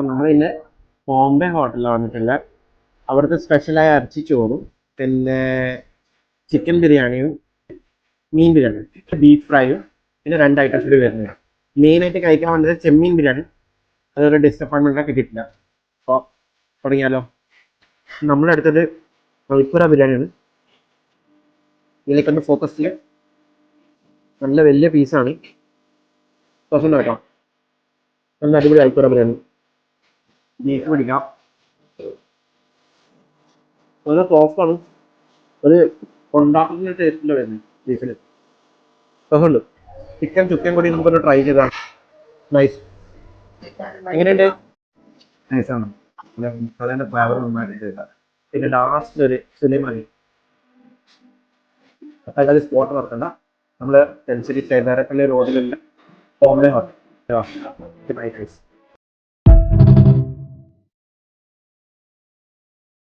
അപ്പം നമ്മൾ ഇന്ന് ബോംബെ ഹോട്ടലിലാണ് വന്നിട്ടുള്ള. അവിടുത്തെ സ്പെഷ്യലായ ഇറച്ചി ചോറും പിന്നെ ചിക്കൻ ബിരിയാണിയും മീൻ ബിരിയാണി ബീഫ് ഫ്രൈയും പിന്നെ 2 ഐറ്റംസ് കൂടി വരുന്നത്. മെയിനായിട്ട് കഴിക്കാൻ വേണ്ടത് ചെമ്മീൻ ബിരിയാണി. അതൊരു ഡിസപ്പോയിൻമെൻറ്റ് കിട്ടിയിട്ടില്ല. അപ്പോൾ തുടങ്ങിയാലോ. നമ്മുടെ അടുത്തത് മൽപ്പുര ബിരിയാണിയാണ്. ഇതിലേക്കൊന്ന് ഫോക്കസ് ചെയ്യാം. നല്ല വലിയ പീസാണ്. പ്രശ്നം കേട്ടോ, നല്ല അടിപൊളി മൽപ്പുര ബിരിയാണി. ബീഫ് പിടിക്കാം. നല്ല സോഫ്റ്റാണ്. ഒരു ഉണ്ടാക്കുന്ന ടേസ്റ്റില്ല വരുന്നത് ബീഫിൽ. രസമുണ്ട്. ചിക്കൻ കൂടി നമുക്കൊന്ന് ട്രൈ ചെയ്താണ്. നൈസ്. എങ്ങനെയുണ്ട്? നൈസാണ്. അതിൻ്റെ ഫ്ലേവർ നന്നായിട്ട്. പിന്നെ ലാസ്റ്റ് ഒരു സുലൈമാനി അതായത് സ്പോട്ട് നടത്തണ്ട. നമ്മൾ സെൻസരി ചേതാരപ്പള്ളി റോഡിലുള്ള ബോംബെ ഹോട്ടൽ.